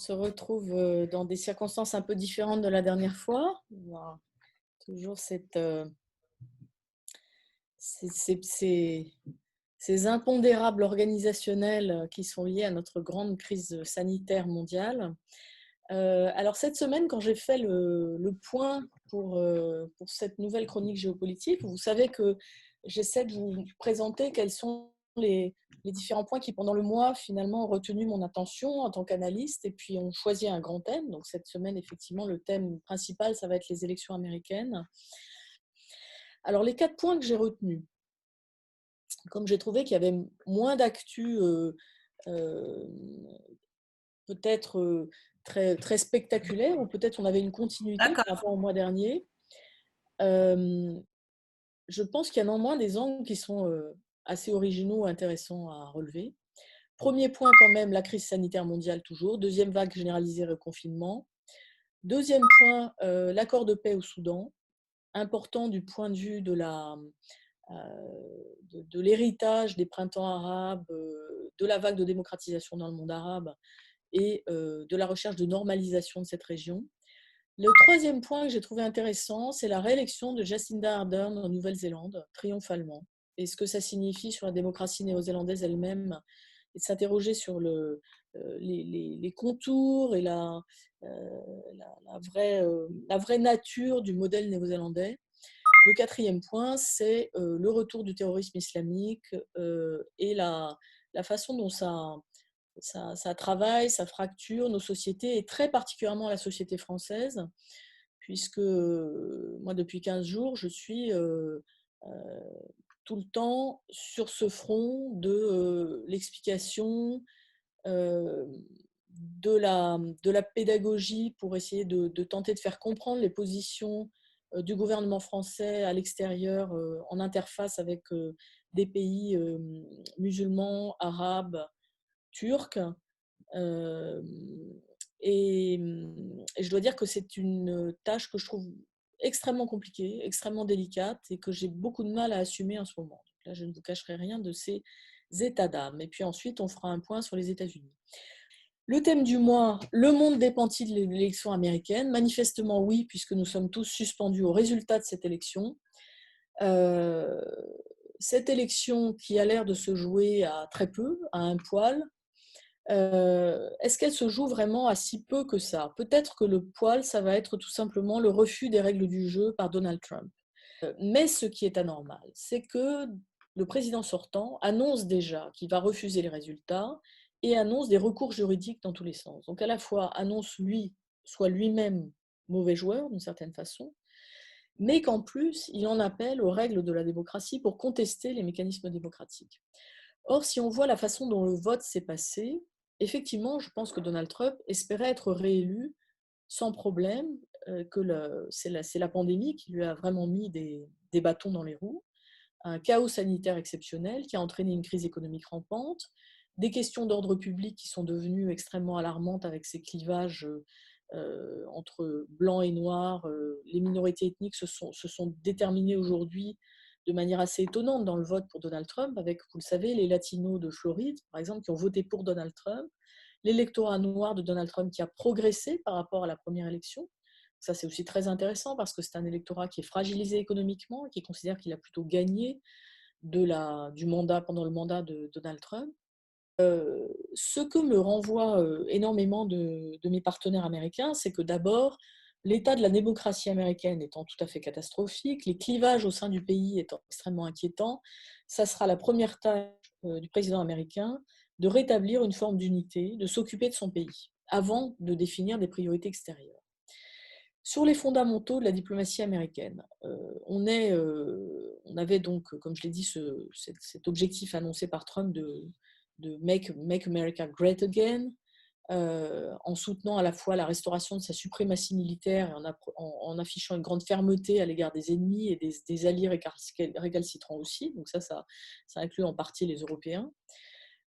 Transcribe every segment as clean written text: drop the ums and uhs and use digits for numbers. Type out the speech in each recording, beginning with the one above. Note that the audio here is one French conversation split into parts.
se retrouve dans des circonstances un peu différentes de la dernière fois. Voilà. Toujours ces impondérables organisationnels qui sont liés à notre grande crise sanitaire mondiale. Alors cette semaine, quand j'ai fait le point pour cette nouvelle chronique géopolitique, vous savez que j'essaie de vous présenter quels sont les différents points qui, pendant le mois, finalement, ont retenu mon attention en tant qu'analyste, et puis on choisit un grand thème. Donc cette semaine, effectivement, le thème principal, ça va être les élections américaines. Alors les 4 points que j'ai retenus, comme j'ai trouvé qu'il y avait moins d'actu peut-être très, très spectaculaire, ou peut-être on avait une continuité par D'accord. rapport au mois dernier. Je pense qu'il y a néanmoins des angles qui sont assez originaux, intéressants à relever. Premier point quand même, la crise sanitaire mondiale toujours. Deuxième vague généralisée, reconfinement. Deuxième point, l'accord de paix au Soudan, important du point de vue de l'héritage des printemps arabes, de la vague de démocratisation dans le monde arabe et de la recherche de normalisation de cette région. Le troisième point que j'ai trouvé intéressant, c'est la réélection de Jacinda Ardern en Nouvelle-Zélande, triomphalement. Et ce que ça signifie sur la démocratie néo-zélandaise elle-même, et de s'interroger sur les contours et la vraie nature du modèle néo-zélandais. Le quatrième point, c'est le retour du terrorisme islamique et la façon dont ça travaille, ça fracture nos sociétés, et très particulièrement la société française, puisque moi, depuis 15 jours, je suis tout le temps sur ce front de l'explication, euh, de la pédagogie pour essayer de tenter de faire comprendre les positions du gouvernement français à l'extérieur en interface avec des pays musulmans, arabes, turcs. Euh, et je dois dire que c'est une tâche que je trouve extrêmement compliquée, extrêmement délicate, et que j'ai beaucoup de mal à assumer en ce moment. Donc là, je ne vous cacherai rien de ces états d'âme. Et puis ensuite, on fera un point sur les États-Unis. Le thème du mois, le monde dépend-il de l'élection américaine? Manifestement oui, puisque nous sommes tous suspendus au résultat de cette élection. Euh, cette élection qui a l'air de se jouer à très peu, à un poil, est-ce qu'elle se joue vraiment à si peu que ça? Peut-être que le poil, ça va être tout simplement le refus des règles du jeu par Donald Trump. Mais ce qui est anormal, c'est que le président sortant annonce déjà qu'il va refuser les résultats et annonce des recours juridiques dans tous les sens. Donc à la fois annonce soit lui-même mauvais joueur d'une certaine façon, mais qu'en plus il en appelle aux règles de la démocratie pour contester les mécanismes démocratiques. Or, si on voit la façon dont le vote s'est passé, effectivement, je pense que Donald Trump espérait être réélu sans problème, c'est la pandémie qui lui a vraiment mis des bâtons dans les roues, un chaos sanitaire exceptionnel qui a entraîné une crise économique rampante, des questions d'ordre public qui sont devenues extrêmement alarmantes avec ces clivages entre blancs et noirs. Les minorités ethniques se sont déterminées aujourd'hui de manière assez étonnante dans le vote pour Donald Trump, avec, vous le savez, les latinos de Floride, par exemple, qui ont voté pour Donald Trump, l'électorat noir de Donald Trump qui a progressé par rapport à la première élection. Ça, c'est aussi très intéressant parce que c'est un électorat qui est fragilisé économiquement et qui considère qu'il a plutôt gagné du mandat pendant le mandat de Donald Trump. Ce que me renvoie énormément de mes partenaires américains, c'est que d'abord, l'état de la démocratie américaine étant tout à fait catastrophique, les clivages au sein du pays étant extrêmement inquiétants, ça sera la première tâche du président américain de rétablir une forme d'unité, de s'occuper de son pays, avant de définir des priorités extérieures. Sur les fondamentaux de la diplomatie américaine, on avait donc, comme je l'ai dit, cet objectif annoncé par Trump de make America Great Again, en soutenant à la fois la restauration de sa suprématie militaire et en affichant une grande fermeté à l'égard des ennemis et des alliés récalcitrants aussi. Donc ça inclut en partie les Européens.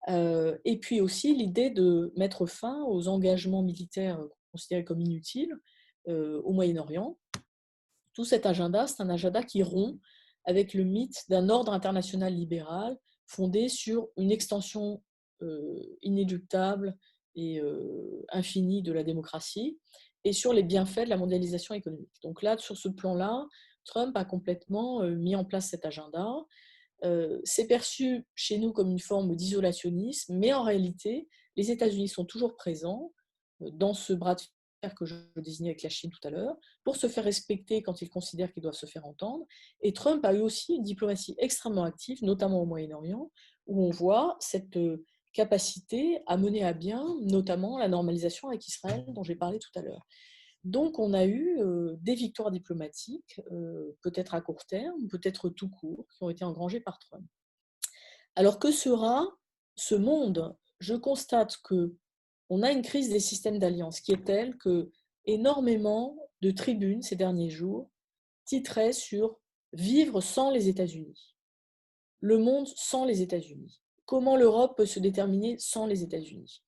Et puis aussi l'idée de mettre fin aux engagements militaires considérés comme inutiles au Moyen-Orient. Tout cet agenda, c'est un agenda qui rompt avec le mythe d'un ordre international libéral fondé sur une extension inéluctable et infinie de la démocratie et sur les bienfaits de la mondialisation économique. Donc là, sur ce plan-là, Trump a complètement mis en place cet agenda. C'est perçu chez nous comme une forme d'isolationnisme, mais en réalité, les États-Unis sont toujours présents dans ce bras de fer que je désignais avec la Chine tout à l'heure, pour se faire respecter quand ils considèrent qu'ils doivent se faire entendre. Et Trump a eu aussi une diplomatie extrêmement active, notamment au Moyen-Orient, où on voit cette capacité à mener à bien notamment la normalisation avec Israël dont j'ai parlé tout à l'heure. Donc, on a eu des victoires diplomatiques, peut-être à court terme, peut-être tout court, qui ont été engrangées par Trump. Alors, que sera ce monde? Je constate qu'on a une crise des systèmes d'alliance qui est telle que énormément de tribunes ces derniers jours titraient sur vivre sans les États-Unis. Le monde sans les États-Unis. Comment l'Europe peut se déterminer sans les États-Unis?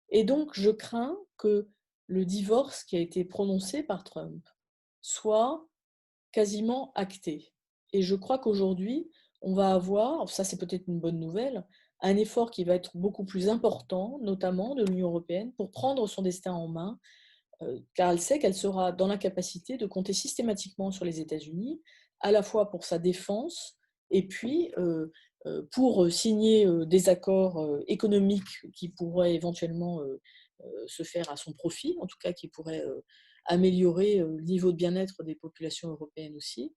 Et donc, je crains que le divorce qui a été prononcé par Trump soit quasiment acté. Et je crois qu'aujourd'hui, on va avoir, ça c'est peut-être une bonne nouvelle, un effort qui va être beaucoup plus important, notamment de l'Union européenne, pour prendre son destin en main, car elle sait qu'elle sera dans l'incapacité de compter systématiquement sur les États-Unis, à la fois pour sa défense et puis pour signer des accords économiques qui pourraient éventuellement se faire à son profit, en tout cas qui pourraient améliorer le niveau de bien-être des populations européennes aussi.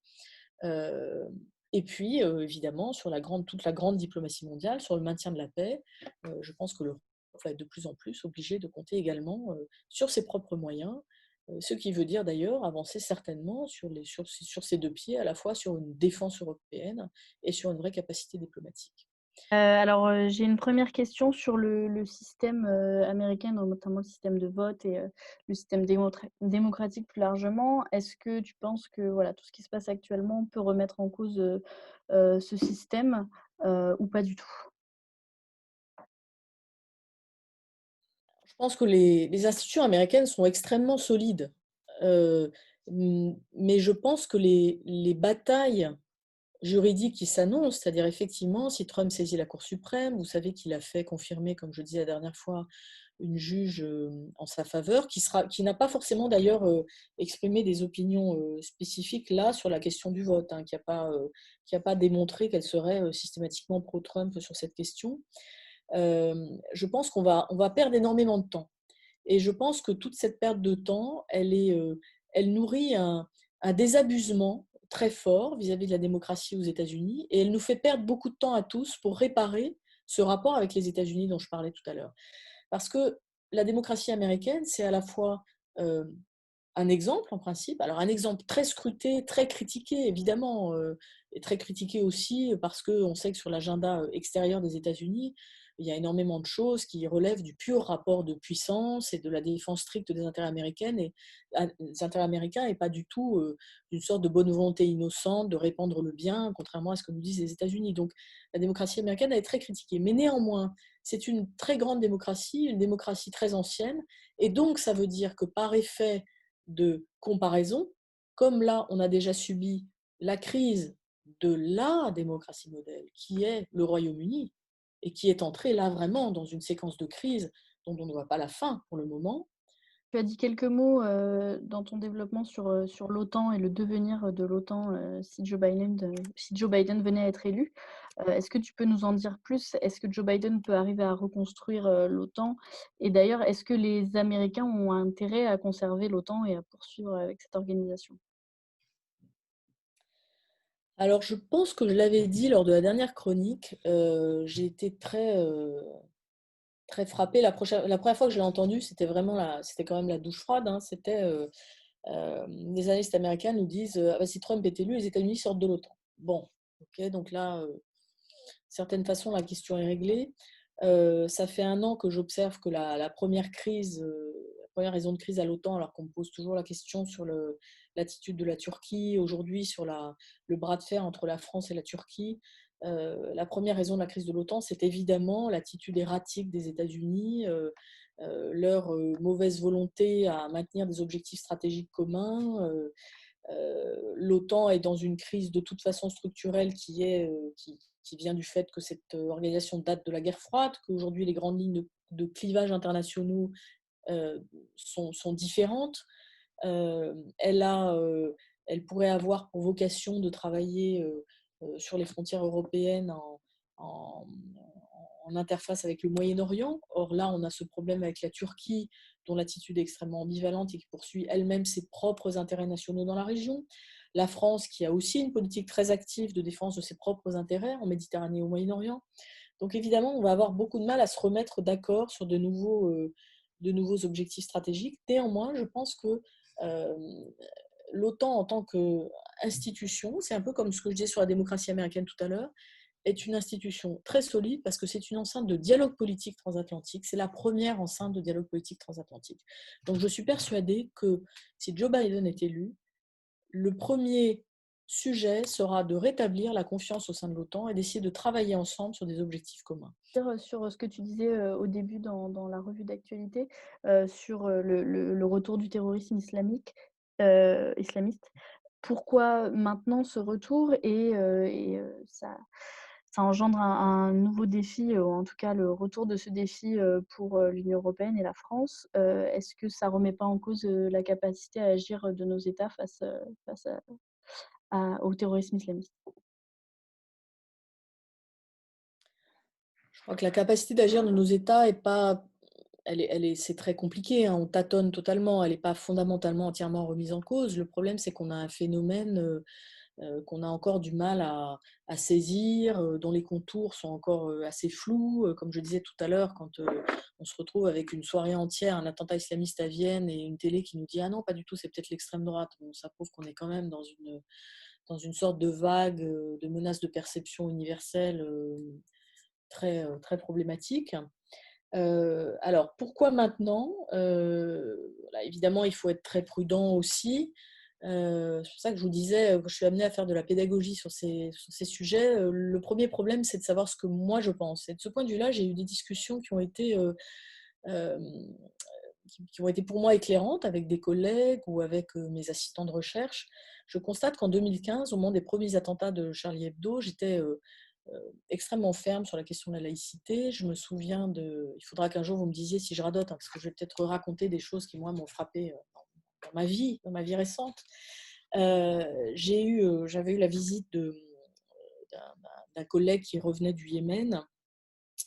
Et puis, évidemment, sur toute la grande diplomatie mondiale, sur le maintien de la paix, je pense que l'Europe va être de plus en plus obligée de compter également sur ses propres moyens, ce qui veut dire d'ailleurs avancer certainement sur ces deux pieds, à la fois sur une défense européenne et sur une vraie capacité diplomatique. Alors, j'ai une première question sur le système, américain, donc notamment le système de vote et le système démocratique plus largement. Est-ce que tu penses que, voilà, tout ce qui se passe actuellement peut remettre en cause, ce système, ou pas du tout? Je pense que les institutions américaines sont extrêmement solides, mais je pense que les batailles juridique qui s'annonce, c'est-à-dire effectivement, si Trump saisit la Cour suprême, vous savez qu'il a fait confirmer, comme je disais la dernière fois, une juge en sa faveur, qui n'a pas forcément d'ailleurs exprimé des opinions spécifiques là sur la question du vote, hein, qui n'a pas démontré qu'elle serait systématiquement pro-Trump sur cette question. Je pense on va perdre énormément de temps. Et je pense que toute cette perte de temps, elle nourrit un désabusement très fort vis-à-vis de la démocratie aux États-Unis et elle nous fait perdre beaucoup de temps à tous pour réparer ce rapport avec les États-Unis dont je parlais tout à l'heure. Parce que la démocratie américaine, c'est à la fois euh, un exemple en principe, alors un exemple très scruté, très critiqué évidemment, et très critiqué aussi parce qu'on sait que sur l'agenda extérieur des États-Unis, il y a énormément de choses qui relèvent du pur rapport de puissance et de la défense stricte des intérêts américains et pas du tout d'une sorte de bonne volonté innocente de répandre le bien, contrairement à ce que nous disent les États-Unis. Donc la démocratie américaine est très critiquée. Mais néanmoins, c'est une très grande démocratie, une démocratie très ancienne, et donc ça veut dire que par effet de comparaison, comme là, on a déjà subi la crise de la démocratie modèle, qui est le Royaume-Uni, et qui est entré là vraiment dans une séquence de crise dont on ne voit pas la fin pour le moment. Tu as dit quelques mots, dans ton développement sur l'OTAN et le devenir de l'OTAN, si Joe Biden venait à être élu. Est-ce que tu peux nous en dire plus? Est-ce que Joe Biden peut arriver à reconstruire, l'OTAN? Et d'ailleurs, est-ce que les Américains ont intérêt à conserver l'OTAN et à poursuivre avec cette organisation? Alors, je pense que je l'avais dit lors de la dernière chronique, j'ai été très frappée. La première fois que je l'ai entendu, c'était quand même la douche froide, hein. Les analystes américains nous disent ah bah, si Trump est élu, les États-Unis sortent de l'OTAN. Bon, ok, donc là, de certaine façon, la question est réglée. Ça fait un an que j'observe que la première crise, la première raison de crise à l'OTAN, alors qu'on me pose toujours la question sur l'attitude de la Turquie, aujourd'hui sur le bras de fer entre la France et la Turquie, la première raison de la crise de l'OTAN, c'est évidemment l'attitude erratique des États-Unis, leur mauvaise volonté à maintenir des objectifs stratégiques communs. L'OTAN est dans une crise de toute façon structurelle qui qui vient du fait que cette organisation date de la guerre froide, qu'aujourd'hui les grandes lignes de clivage internationaux sont différentes. Elle pourrait avoir pour vocation de travailler sur les frontières européennes en, en interface avec le Moyen-Orient. Or là, on a ce problème avec la Turquie, dont l'attitude est extrêmement ambivalente et qui poursuit elle-même ses propres intérêts nationaux dans la région. La France, qui a aussi une politique très active de défense de ses propres intérêts en Méditerranée et au Moyen-Orient. Donc évidemment, on va avoir beaucoup de mal à se remettre d'accord sur de nouveaux objectifs stratégiques. Néanmoins, je pense que l'OTAN en tant qu'institution, c'est un peu comme ce que je disais sur la démocratie américaine tout à l'heure, est une institution très solide parce que c'est une enceinte de dialogue politique transatlantique. C'est la première enceinte de dialogue politique transatlantique. Donc je suis persuadée que si Joe Biden est élu, le premier sujet sera de rétablir la confiance au sein de l'OTAN et d'essayer de travailler ensemble sur des objectifs communs. Sur ce que tu disais au début dans la revue d'actualité, sur le retour du terrorisme islamiste. Pourquoi maintenant ce retour ça engendre un nouveau défi, ou en tout cas le retour de ce défi pour l'Union européenne et la France. Est-ce que ça ne remet pas en cause la capacité à agir de nos États face au terrorisme islamiste? Je crois que la capacité d'agir de nos États est pas, c'est très compliqué, hein, on tâtonne totalement, elle n'est pas fondamentalement entièrement remise en cause. Le problème, c'est qu'on a un phénomène qu'on a encore du mal à saisir, dont les contours sont encore assez flous. Comme je disais tout à l'heure, quand on se retrouve avec une soirée entière, un attentat islamiste à Vienne et une télé qui nous dit « Ah non, pas du tout, c'est peut-être l'extrême droite », bon, ça prouve qu'on est quand même dans une sorte de vague de menaces de perception universelle très problématique. Alors, pourquoi maintenant là, évidemment, il faut être très prudent aussi. C'est pour ça que je vous disais que je suis amenée à faire de la pédagogie sur ces sujets. Le premier problème, c'est de savoir ce que moi je pense. Et de ce point de vue-là, j'ai eu des discussions qui ont été pour moi éclairantes avec des collègues ou avec mes assistants de recherche. Je constate qu'en 2015, au moment des premiers attentats de Charlie Hebdo, j'étais extrêmement ferme sur la question de la laïcité. Je me souviens il faudra qu'un jour vous me disiez si je radote, hein, parce que je vais peut-être raconter des choses qui, moi, m'ont frappé dans ma vie récente. J'avais eu la visite d'un collègue qui revenait du Yémen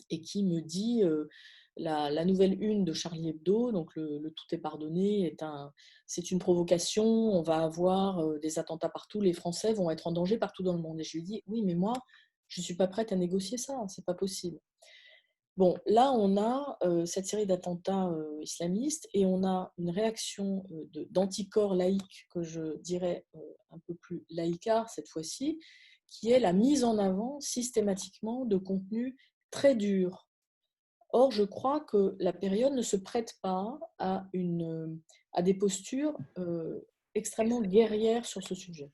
et qui me dit la nouvelle une de Charlie Hebdo, donc le tout est pardonné, c'est une provocation, on va avoir des attentats partout, les Français vont être en danger partout dans le monde. Et je lui dis oui, mais moi, je ne suis pas prête à négocier ça, hein, c'est pas possible. Bon, là, on a cette série d'attentats islamistes et on a une réaction d'anticorps laïques, que je dirais un peu plus laïcard cette fois-ci, qui est la mise en avant systématiquement de contenus très durs. Or, je crois que la période ne se prête pas à des postures extrêmement guerrières sur ce sujet.